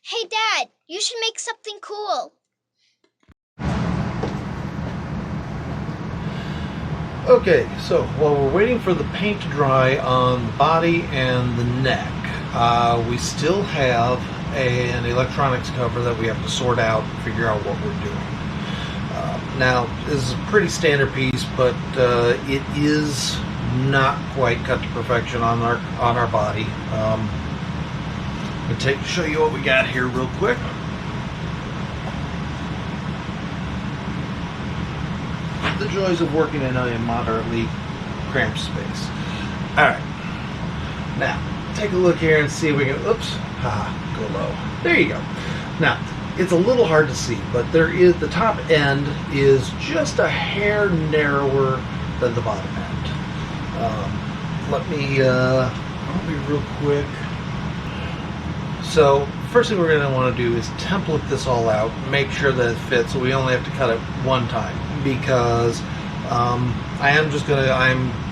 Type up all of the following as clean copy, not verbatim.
Hey, Dad, you should make something cool. Okay, so while we're waiting for the paint to dry on the body and the neck, we still have an electronics cover that we have to sort out and figure out what we're doing. Now, this is a pretty standard piece, but it is not quite cut to perfection on our body. I'm going to show you what we got here real quick. The joys of working in a moderately cramped space. Alright, now take a look here and see if we can, go low. There you go. Now, it's a little hard to see, but the top end is just a hair narrower than the bottom end. Let me real quick. So, first thing we're going to want to do is template this all out, make sure that it fits, so we only have to cut it one time, because I'm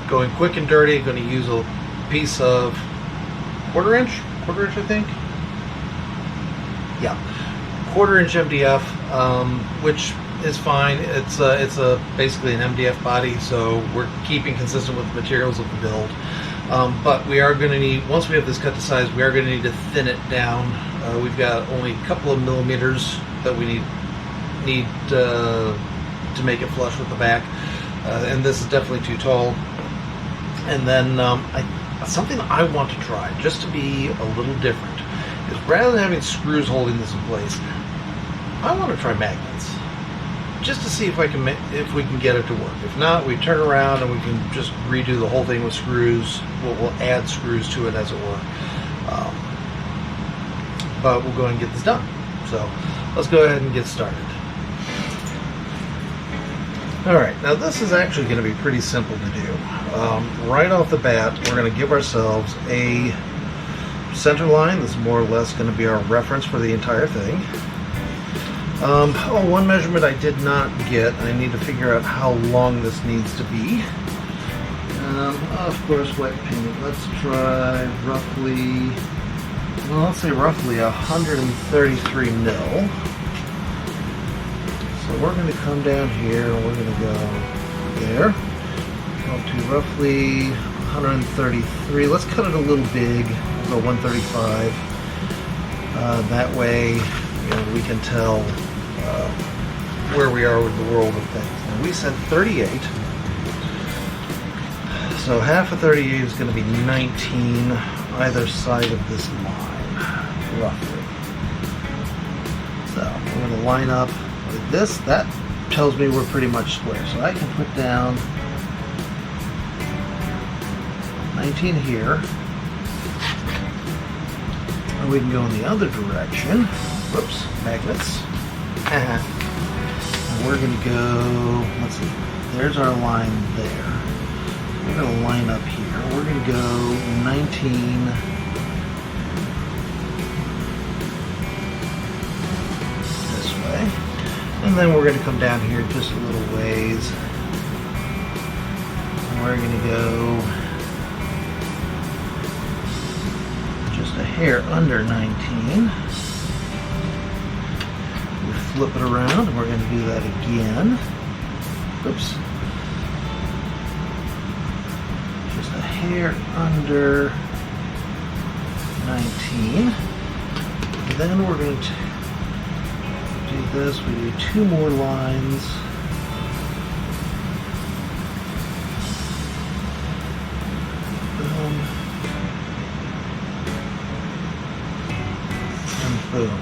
going quick and dirty. I'm going to use a piece of quarter inch I think. Yeah, quarter-inch MDF, which is fine. It's basically an MDF body, so we're keeping consistent with the materials of the build. But we are going to need, once we have this cut to size, we are going to need to thin it down. We've got only a couple of millimeters that we need to make it flush with the back, and this is definitely too tall. And then something I want to try, just to be a little different, is rather than having screws holding this in place, I want to try magnets, just to see if we can get it to work. If not, we turn around and we can just redo the whole thing with screws. We'll add screws to it, as it were. But we'll go ahead and get this done. So let's go ahead and get started. Alright, now this is actually going to be pretty simple to do. Right off the bat, we're going to give ourselves a center line. This is more or less going to be our reference for the entire thing. One measurement I did not get. I need to figure out how long this needs to be. Of course, wet paint. Let's try roughly, well, let's say roughly 133 mil. So we're going to come down here and we're going to go there. Go to roughly 133. Let's cut it a little big. We'll go 135. That way, we can tell where we are with the world of things. And we said 38. So half of 38 is going to be 19 either side of this line, roughly. So we're going to line up like this. That tells me we're pretty much square. So I can put down 19 here. And we can go in the other direction. Whoops, magnets. And we're going to go, let's see, there's our line there. We're going to line up here. We're going to go 19 this way. And then we're going to come down here just a little ways. And we're going to go just a hair under 19. Flip it around, and we're going to do that again. Oops. Just a hair under 19. And then we're going to do this. We do two more lines. Boom. And boom.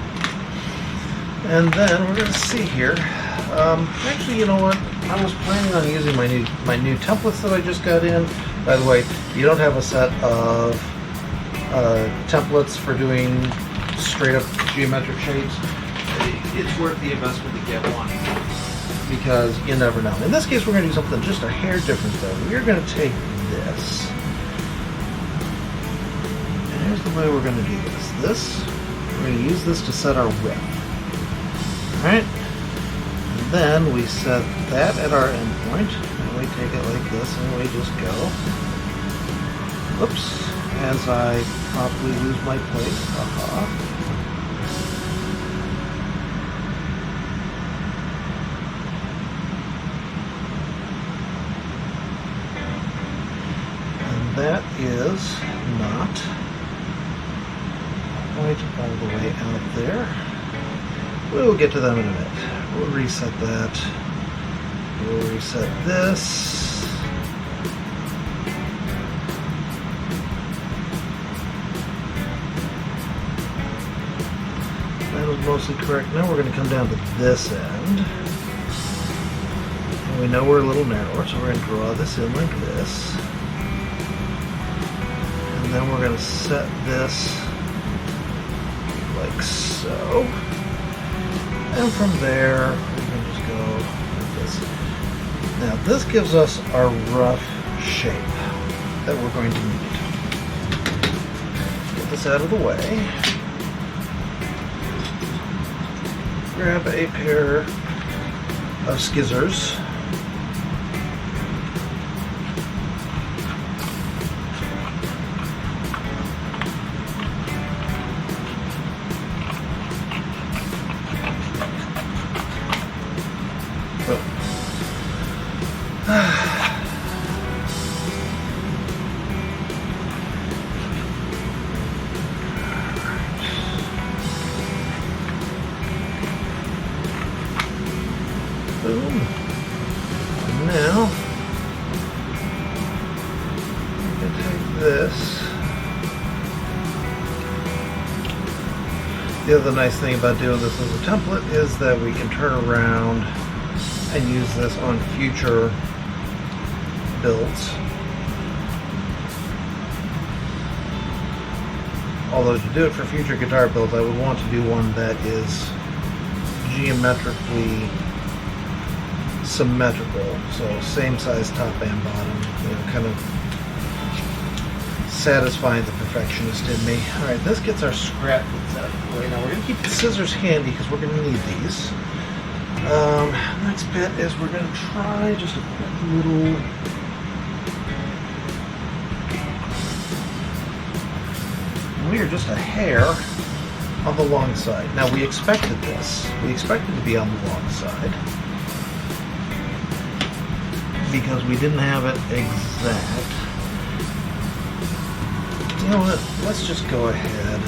And then we're going to see here. Actually, you know what? I was planning on using my new templates that I just got in. By the way, you don't have a set of templates for doing straight up geometric shapes. It's worth the investment to get one, because you never know. In this case, we're going to do something just a hair different, though. We're going to take this. And here's the way we're going to do this. We're going to use this to set our width. Alright, and then we set that at our endpoint, and we take it like this, and we just go, whoops, as I probably lose my place, all the way out there. We'll get to them in a minute. We'll reset that. We'll reset this. That was mostly correct. Now we're going to come down to this end. And we know we're a little narrower, so we're going to draw this in like this. And then we're going to set this like so. And from there, we can just go like this. Now this gives us our rough shape that we're going to need. Get this out of the way. Grab a pair of scissors. Boom. And now we can take this. The other nice thing about doing this as a template is that we can turn around and use this on future builds. Although to do it for future guitar builds, I would want to do one that is geometrically symmetrical, so same size top and bottom, kind of satisfying the perfectionist in me. Alright, this gets our scrap bits out of the way. Now we're going to keep the scissors handy because we're going to need these. Next bit is we're going to try just a quick little we are just a hair on the long side. Now we expected this. We expected to be on the long side because we didn't have it exact. You know what? Let's just go ahead.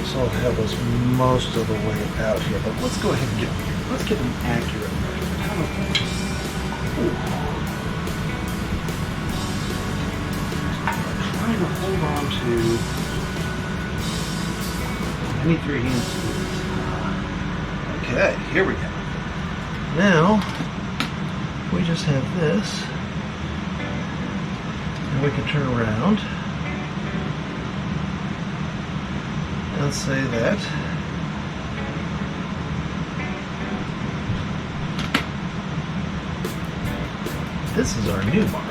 This will help us most of the way out here, but let's go ahead and let's get an accurate measurement. How about this? Trying to hold on to. I need 3 hands to do this. Okay, here we go. Now we just have this, and we can turn around and say that this is our new mark.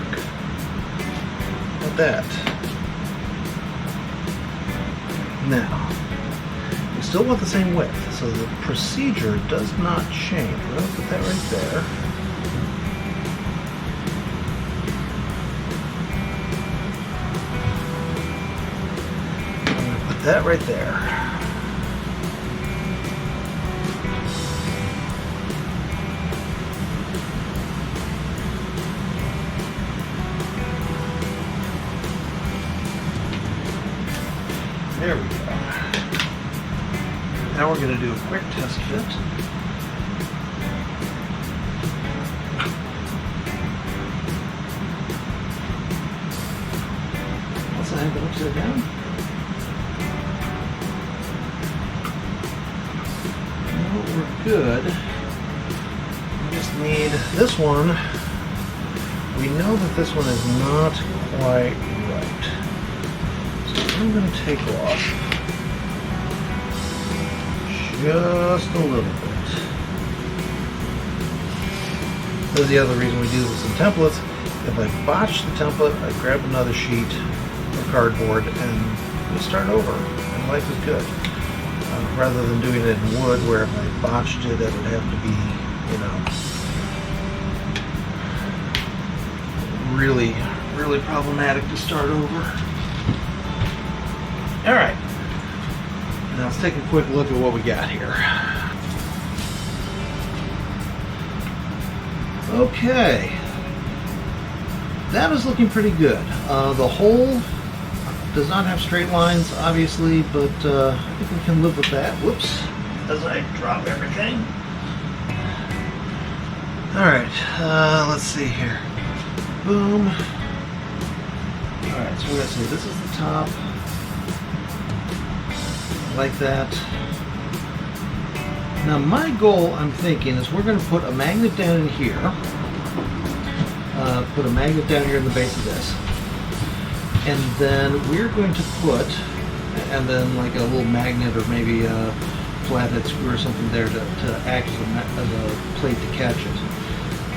At that. Now, we still want the same width, so the procedure does not change. We're going to put that right there. I'm going to put that right there. There we go. Now we're going to do a quick test fit. Let's have it upside down. No, we're good. We just need this one. We know that this one is not quite right. So I'm going to take off just a little bit. This is the other reason we do this in templates. If I botch the template, I grab another sheet of cardboard and we start over, and life is good. Rather than doing it in wood, where if I botched it, it would have to be, really, really problematic to start over. All right. Now let's take a quick look at what we got here. Okay. that is looking pretty good. The hole does not have straight lines, obviously, but I think we can live with that. Whoops, as I drop everything. All right, let's see here. Boom. All right, so we're gonna see, this is the top, like that. Now my goal, I'm thinking, is we're going to put a magnet down in here. Put a magnet down here in the base of this. And then we're going to put, and then like a little magnet or maybe a flathead screw or something there to act as a plate to catch it.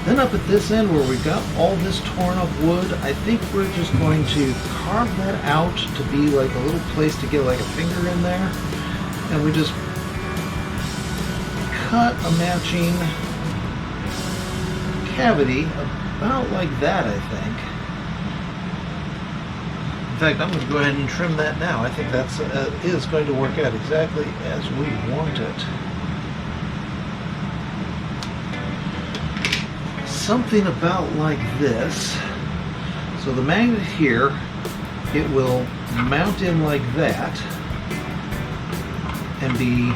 Then up at this end where we've got all this torn up wood, I think we're just going to carve that out to be like a little place to get like a finger in there. And we just cut a matching cavity about like that, I think. In fact, I'm going to go ahead and trim that now. I think that's is going to work out exactly as we want it. Something about like this. So the magnet here, it will mount in like that and be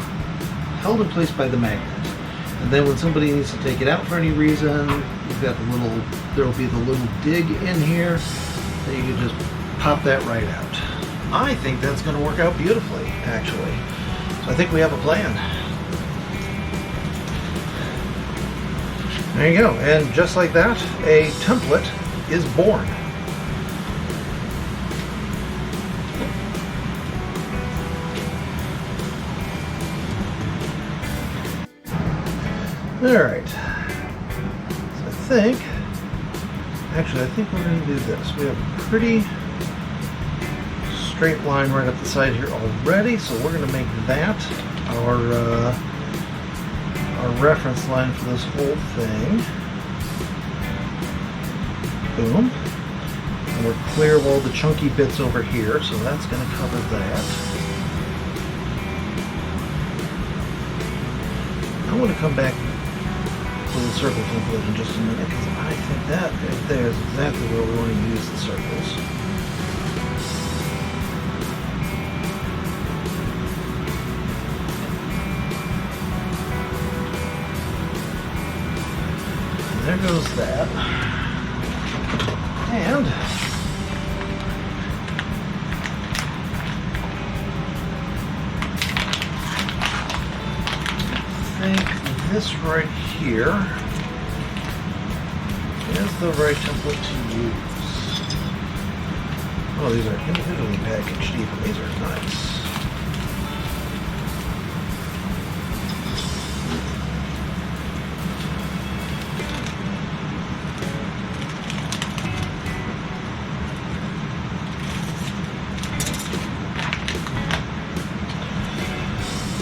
held in place by the magnet. And then when somebody needs to take it out for any reason, you've got the little, there'll be the little dig in here that you can just pop that right out. I think that's going to work out beautifully, actually. So I think we have a plan. There you go. And just like that, a template is born. Alright, so I think we're going to do this. We have a pretty straight line right up the side here already, so we're going to make that our reference line for this whole thing. Boom. And we're clear of all the chunky bits over here, so that's going to cover that. I want to come back to the circle template in just a minute, because I think that right there is exactly where we want to use the circles. And there goes that. And I think this right here is the right template to use. Oh, these are individually packaged even. These are nice.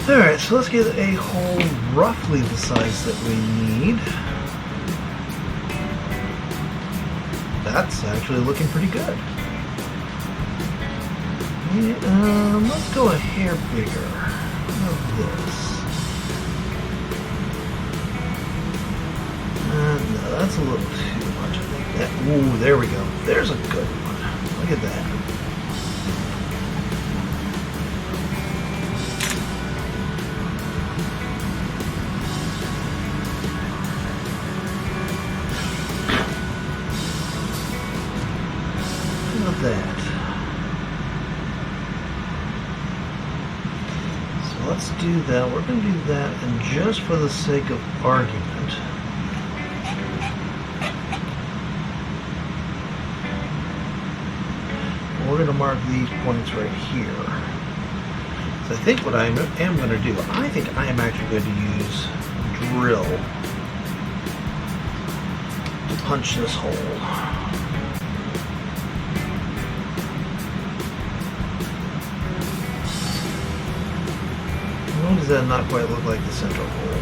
Alright, so let's get a hole roughly the size that we need. That's actually looking pretty good. Let's go a hair bigger. How about this? No, that's a little too much. I think that. Ooh, there we go. There's a good one. Look at that. That. So let's do that. We're going to do that, and just for the sake of argument, we're going to mark these points right here. So I think what I am going to do, I think I am actually going to use drill to punch this hole. Why does that not quite look like the central hole?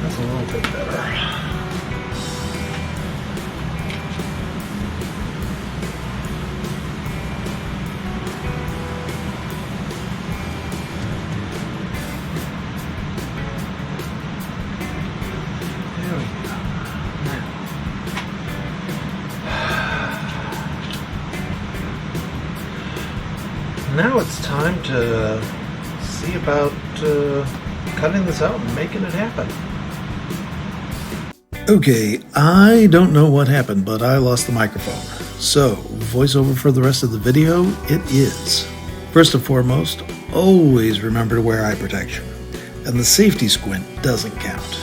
That's a little bit better. now it's time to see about cutting this out and making it happen. Okay, I don't know what happened, but I lost the microphone. So, voiceover for the rest of the video, it is. First and foremost, always remember to wear eye protection. And the safety squint doesn't count.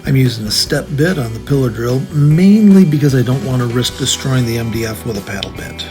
I'm using a step bit on the pillar drill, mainly because I don't want to risk destroying the MDF with a paddle bit.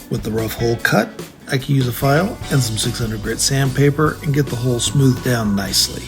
With the rough hole cut, I can use a file and some 600 grit sandpaper and get the hole smoothed down nicely.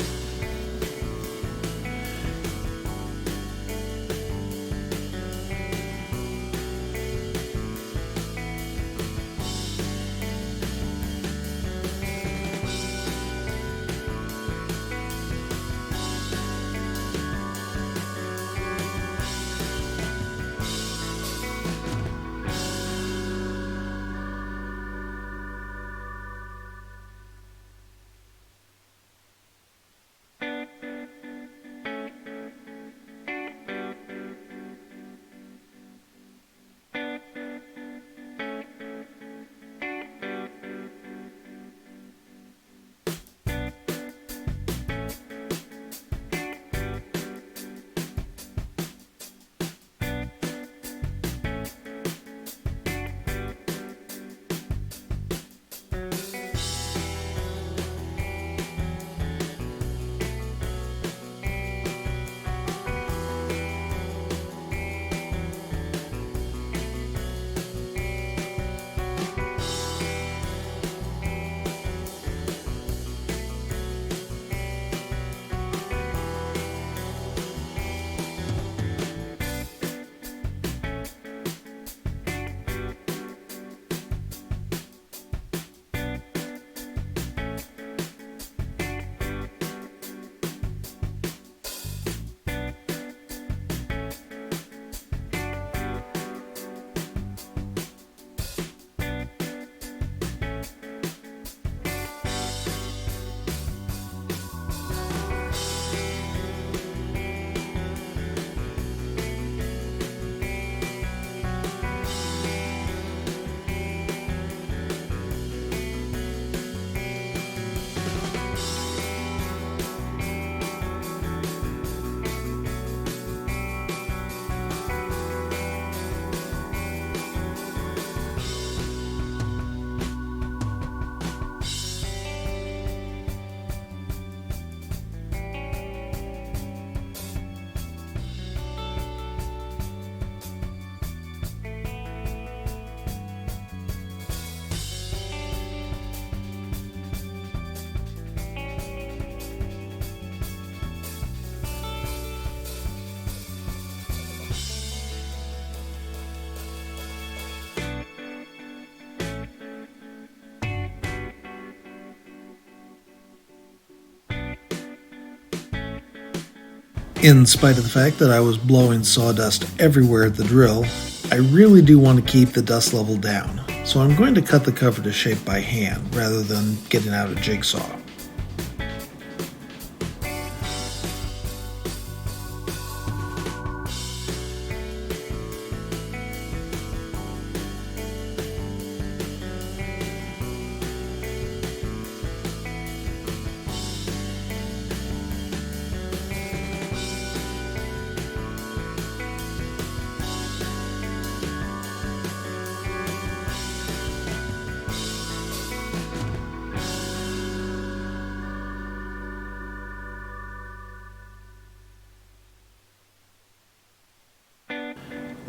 In spite of the fact that I was blowing sawdust everywhere at the drill, I really do want to keep the dust level down, so I'm going to cut the cover to shape by hand rather than getting out a jigsaw.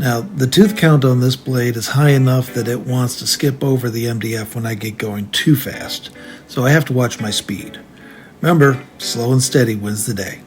Now, the tooth count on this blade is high enough that it wants to skip over the MDF when I get going too fast, so I have to watch my speed. Remember, slow and steady wins the day.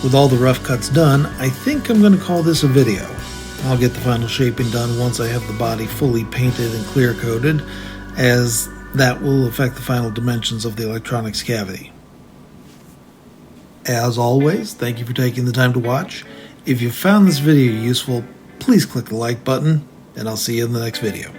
With all the rough cuts done, I think I'm going to call this a video. I'll get the final shaping done once I have the body fully painted and clear coated, as that will affect the final dimensions of the electronics cavity. As always, thank you for taking the time to watch. If you found this video useful, please click the like button, and I'll see you in the next video.